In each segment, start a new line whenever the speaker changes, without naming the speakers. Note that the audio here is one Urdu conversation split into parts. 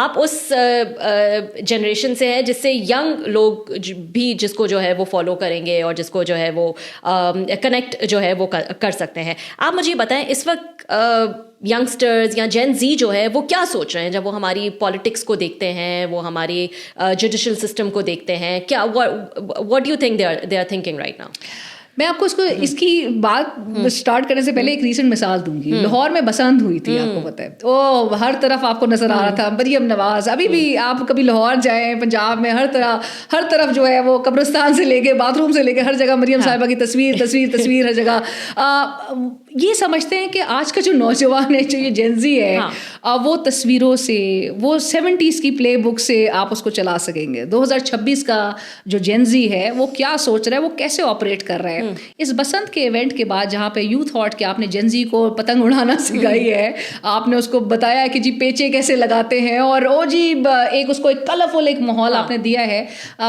آپ اس جنریشن سے ہیں جس سے ینگ لوگ بھی جس کو جو ہے وہ فالو کریں گے اور جس کو جو ہے وہ کنیکٹ جو ہے وہ کر سکتے ہیں. آپ مجھے بتائیں اس وقت ینگسٹرز یا جین زی جو ہے وہ کیا سوچ رہے ہیں جب وہ ہماری پالیٹکس کو دیکھتے ہیں, وہ ہماری جوڈیشل سسٹم کو دیکھتے ہیں, کیا what do you think they are thinking right now?
میں آپ کو اس کی بات اسٹارٹ کرنے سے پہلے ایک ریسنٹ مثال دوں گی. لاہور میں بسنت ہوئی تھی, آپ کو پتہ ہے, او ہر طرف آپ کو نظر آ رہا تھا مریم نواز. ابھی بھی آپ کبھی لاہور جائیں پنجاب میں, ہر طرف جو ہے وہ قبرستان سے لے کے باتھ روم سے لے کے ہر جگہ مریم صاحبہ کی تصویر ہر جگہ. یہ سمجھتے ہیں کہ آج کا جو نوجوان ہے, جو یہ جینزی ہے, وہ تصویروں سے, وہ 70s کی پلے بک سے آپ اس کو چلا سکیں گے. 2026 کا جو جینزی ہے وہ کیا سوچ رہا ہے, وہ کیسے آپریٹ کر رہا ہے. اس بسنت کے ایونٹ کے بعد جہاں پہ یو تھاٹ کہ آپ نے جینزی کو پتنگ اڑانا سکھائی ہے, آپ نے اس کو بتایا کہ جی پیچے کیسے لگاتے ہیں, اور او جی ایک اس کو ایک کلرفل ایک ماحول آپ نے دیا ہے.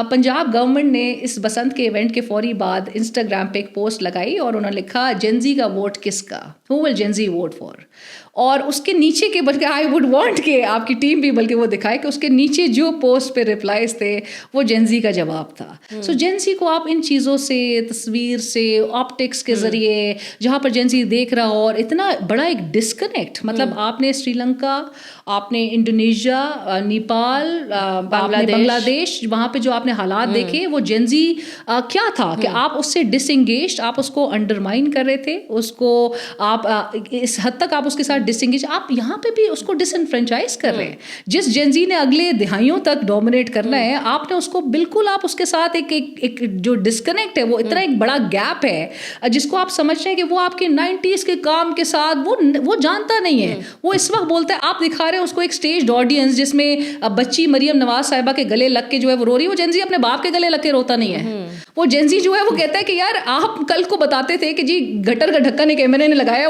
پنجاب گورنمنٹ نے اس بسنت کے ایونٹ کے فوری بعد انسٹاگرام پہ ایک پوسٹ لگائی اور انہوں نے لکھا جینزی کا ووٹ کس کا, ہو ول جینزی ووٹ فار. اور اس کے نیچے کے بلکہ آئی ووڈ وانٹ کہ آپ کی ٹیم بھی بلکہ وہ دکھائے کہ اس کے نیچے جو پوسٹ پہ ریپلائز تھے وہ جینزی کا جواب تھا. سو جینزی کو آپ ان چیزوں سے, تصویر سے, آپٹکس کے ذریعے جہاں پر جینزی دیکھ رہا ہو, اور اتنا بڑا ایک ڈسکنیکٹ, مطلب آپ نے سری لنکا, آپ نے انڈونیشیا, نیپال, بنگلہ دیش, وہاں پہ جو آپ نے حالات دیکھے وہ جینزی کیا تھا کہ آپ اس سے ڈس انگیجڈ, آپ اس کو انڈرمائن کر رہے تھے, اس کو آپ اس حد تک آپ اس کے ساتھ ڈس انگیج, آپ یہاں پہ بھی اس کو ڈس انفرینچائز کر رہے ہیں. جس جینزی نے اگلے دہائیوں تک ڈومینیٹ کرنا ہے, آپ نے اس کو بالکل, آپ اس کے ساتھ ایک جو ڈسکنیکٹ ہے, وہ اتنا ایک بڑا گیپ ہے جس کو آپ سمجھ رہے ہیں کہ وہ آپ کے 90s کے کام کے ساتھ وہ جانتا نہیں ہے. وہ اس وقت بولتا ہے, آپ دکھا رہے ہیں اس کو ایک اسٹیجڈ آڈینس جس میں بچی مریم نواز صاحبہ کے گلے لگ کے جو ہے وہ رو رہی ہے. وہ جینزی اپنے باپ کے گلے لگ کے روتا نہیں ہے. وہ جینزی جو ہے وہ کہتا ہے کہ یار آپ کل کو بتاتے تھے کہ جی گٹر کا ڈھکن ایک ایم این اے نے لگایا,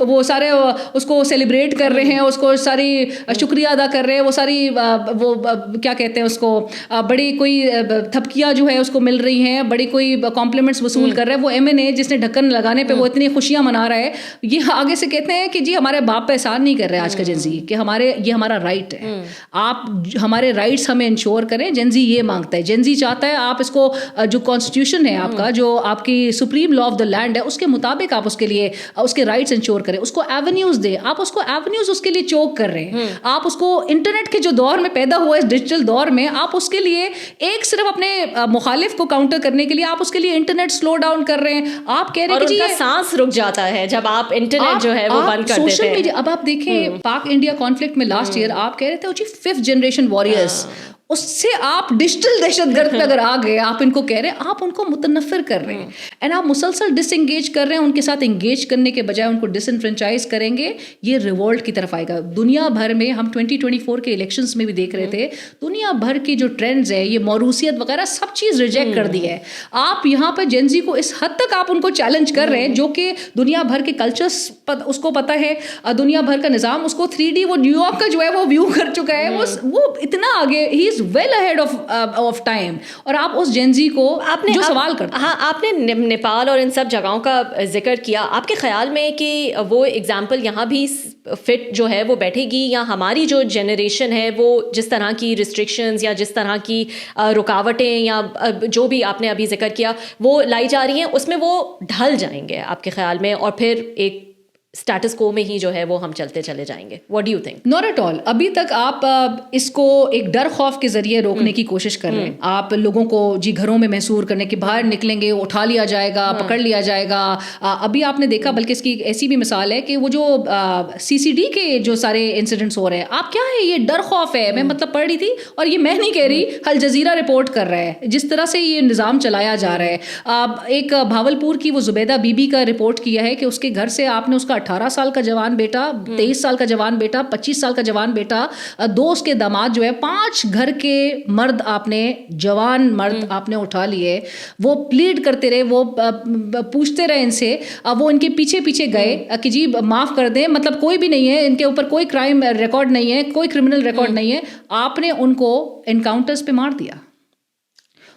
وہ سارے اس کو سیلیبریٹ کر رہے ہیں, اس کو ساری شکریہ ادا کر رہے ہیں, وہ ساری وہ کیا کہتے ہیں اس کو, بڑی کوئی تھپکیاں جو ہے اس کو مل رہی ہیں, بڑی کوئی کمپلیمنٹس وصول کر رہے ہیں. وہ ایم این اے جس نے ڈھکن لگانے پہ وہ اتنی خوشیاں منا رہا ہے, یہ آگے سے کہتے ہیں کہ جی ہمارے باپ پہ احسان نہیں کر رہے آج کا جینزی, کہ یہ ہمارا رائٹ ہے, آپ ہمارے رائٹس ہمیں انشور کریں. جینزی یہ مانگتا ہے, جینزی چاہتا ہے آپ اس کو جو کانسٹیٹیوشن ہے آپ کا, جو آپ کی supreme law of the land ہے, اس کے مطابق آپ اس کے لیے اس کے رائٹس انشور کریں, اس کو ایونیوز دیں. آپ اس کو ایونیوز اس کے لیے چوک کر رہے ہیں. آپ اس کو انٹرنیٹ کے جو دور میں پیدا ہوا ہے, اس ڈیجیٹل دور میں, آپ اس کے لیے ایک صرف اپنے مخالف کو کاؤنٹر کرنے کے لیے آپ اس کے لیے انٹرنیٹ سلو ڈاؤن کر رہے ہیں. آپ کہہ رہے ہیں کہ جی
سانس رک جاتا ہے جب آپ انٹرنیٹ جو ہے وہ بند کر دیتے ہیں.
اب آپ دیکھیں پاک انڈیا کانفلکٹ میں لاسٹ ایئر آپ کہہ رہے تھے جی 5th جنریشن واریئرس, اس سے آپ ڈیجیٹل دہشت گرد پہ اگر آ گئے, آپ ان کو کہہ رہے ہیں, آپ ان کو متنفر کر رہے ہیں, اینڈ آپ مسلسل ڈس انگیج کر رہے ہیں. ان کے ساتھ انگیج کرنے کے بجائے ان کو ڈس انفرینچائز کریں گے, یہ ریولٹ کی طرف آئے گا. دنیا بھر میں ہم 2024 کے الیکشنز میں بھی دیکھ رہے تھے, دنیا بھر کی جو ٹرینڈز ہے, یہ موروثیت وغیرہ سب چیز ریجیکٹ کر دی ہے. آپ یہاں پہ جینزی کو اس حد تک آپ ان کو چیلنج کر رہے ہیں, جو کہ دنیا بھر کے کلچرس اس کو پتہ ہے, دنیا بھر کا نظام اس کو 3D, وہ نیو یارک کا جو ہے وہ ویو کر چکا ہے, وہ اتنا آگے, ہی از ویل اہیڈ آف ٹائم. اور آپ اس جینزی کو جو سوال کرتے ہیں,
ہاں آپ نے نیپال اور ان سب جگہوں کا ذکر کیا, آپ کے خیال میں کہ وہ اگزامپل یہاں بھی فٹ جو ہے وہ بیٹھے گی, یا ہماری جو جنریشن ہے وہ جس طرح کی ریسٹرکشنز یا جس طرح کی رکاوٹیں یا جو بھی آپ نے ابھی ذکر کیا وہ لائی جا رہی ہیں, اس میں وہ ڈھل جائیں گے آپ کے خیال میں, اور پھر ایک اسٹیٹس کو میں ہی جو ہے وہ ہم چلتے چلے جائیں گے؟ What do you think?
Not at all. ابھی تک آپ اس کو ایک ڈر خوف کے ذریعے روکنے کی کوشش کر رہے ہیں. آپ لوگوں کو جی گھروں میں محصور کرنے کے, باہر نکلیں گے اٹھا لیا جائے گا, پکڑ لیا جائے گا. ابھی آپ نے دیکھا, بلکہ اس کی ایسی بھی مثال ہے کہ وہ جو CCD کے جو سارے انسیڈنٹس ہو رہے ہیں, آپ کیا ہے یہ ڈر خوف ہے. میں مطلب پڑھ رہی تھی, اور یہ میں نہیں کہہ رہی, الجزیرہ رپورٹ کر رہا ہے جس طرح سے یہ نظام چلایا جا رہا ہے. ایک بھاولپور کی وہ زبیدہ بی بی کا رپورٹ کیا ہے کہ اس کے گھر سے آپ نے اس کا 18 سال کا جوان بیٹا, 23 سال کا جوان بیٹا, 25 سال کا جوان بیٹا, 2 اس کے داماد جو ہے, 5 گھر کے مرد آپ نے, جوان مرد آپ نے اٹھا لیے. وہ پلیڈ کرتے رہے, وہ پوچھتے رہے ان سے, وہ ان کے پیچھے پیچھے گئے کہ جی معاف کر دیں, مطلب کوئی بھی نہیں ہے ان کے اوپر, کوئی کرائم ریکارڈ نہیں ہے, کوئی کرمنل ریکارڈ نہیں ہے. آپ نے ان کو انکاؤنٹرز پہ مار دیا.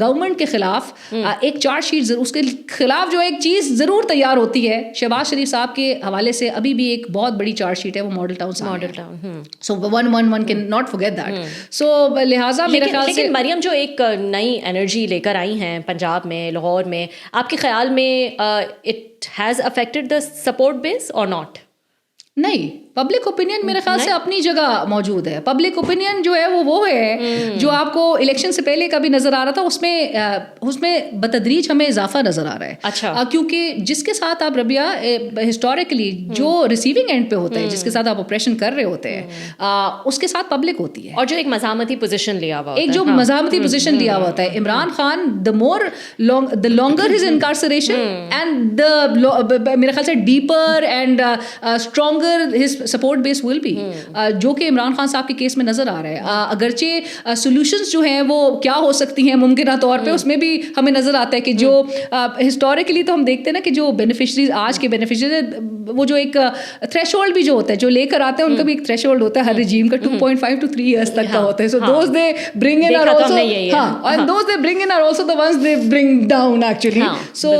گورنمنٹ کے خلاف ایک چارج شیٹ اس کے خلاف جو ایک چیز ضرور تیار ہوتی ہے. شہباز شریف صاحب کے حوالے سے ابھی بھی ایک بہت بڑی چارج شیٹ ہے, وہ model town. So one can not forget that. So لہٰذا میرے خیال سے
مریم جو ایک نئی انرجی لے کر آئی ہیں پنجاب میں, لاہور میں, آپ کے خیال میں it has affected the support base or not?
نہیں, پبلک اوپینین میرے خیال سے اپنی جگہ موجود ہے. پبلک اوپینین جو ہے وہ ہے جو آپ کو الیکشن سے پہلے کا بھی نظر آ رہا تھا, اس میں بتدریج ہمیں اضافہ نظر آ رہا ہے.
اچھا,
کیونکہ جس کے ساتھ آپ ربیہ ہسٹوریکلی جو ریسیونگ اینڈ پہ ہوتا ہے, جس کے ساتھ آپ آپریشن کر رہے ہوتے ہیں, اس کے ساتھ پبلک ہوتی ہے,
اور جو ایک مزاحمتی پوزیشن لیا ہوا,
ایک جو مزاحمتی پوزیشن لیا ہوا ہوتا ہے. Imran Khan the longer his incarceration and میرے خیال سے deeper and stronger his support base will be, جو کہ عمران خان صاحب کے کیس میں نظر آ رہا ہے. اگرچہ سولوشنس جو ہیں وہ کیا ہو سکتی ہیں ممکنہ طور پہ, اس میں بھی ہمیں نظر آتا ہے کہ جو ہسٹوریکلی تو ہم دیکھتے ہیں نا کہ جو بینیفیشریز آج کے بینیفیشریز, وہ جو ایک تھریش ہولڈ بھی جو ہوتا ہے جو لے کر آتے ہیں, ان کا بھی ایک تھریش ہولڈ ہوتا ہے ہر رجیم کا, 2.5 to 3 years تک کا ہوتا ہے. So those they bring in are also, and those they bring in are also the ones they bring down actually. So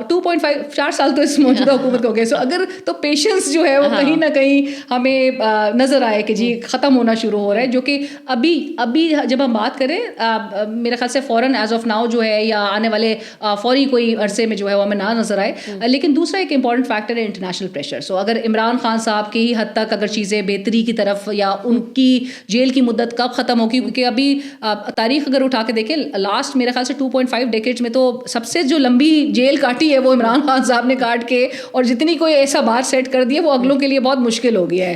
2.5 4 سال تو اس موجودہ حکومت کو ہو گئے. سو اگر تو پیشنس جو ہے وہ کہیں نہ کہیں ہمیں نظر آئے کہ جی ختم ہونا شروع ہو رہا ہے, جو کہ ابھی جب ہم بات کریں میرے خیال سے فوراً ایز آف ناؤ جو ہے یا آنے والے فوری کوئی عرصے میں جو ہے وہ ہمیں نہ نظر آئے. لیکن دوسرا ایک امپورٹنٹ فیکٹر ہے انٹرنیشنل پریشر. سو اگر عمران خان صاحب کی ہی حد تک اگر چیزیں بہتری کی طرف, یا ان کی جیل کی مدت کب ختم ہوگی, کیونکہ ابھی تاریخ اگر اٹھا کے دیکھیں لاسٹ میرے خیال سے 2.5 ڈیکیڈز میں تو سب سے جو لمبی جیل کاٹی ہے وہ عمران خان صاحب نے کاٹ کے, اور جتنی کوئی ایسا بار سیٹ کر دیا وہ اگلوں کے لیے بہت مشکل ہو گیا ہے.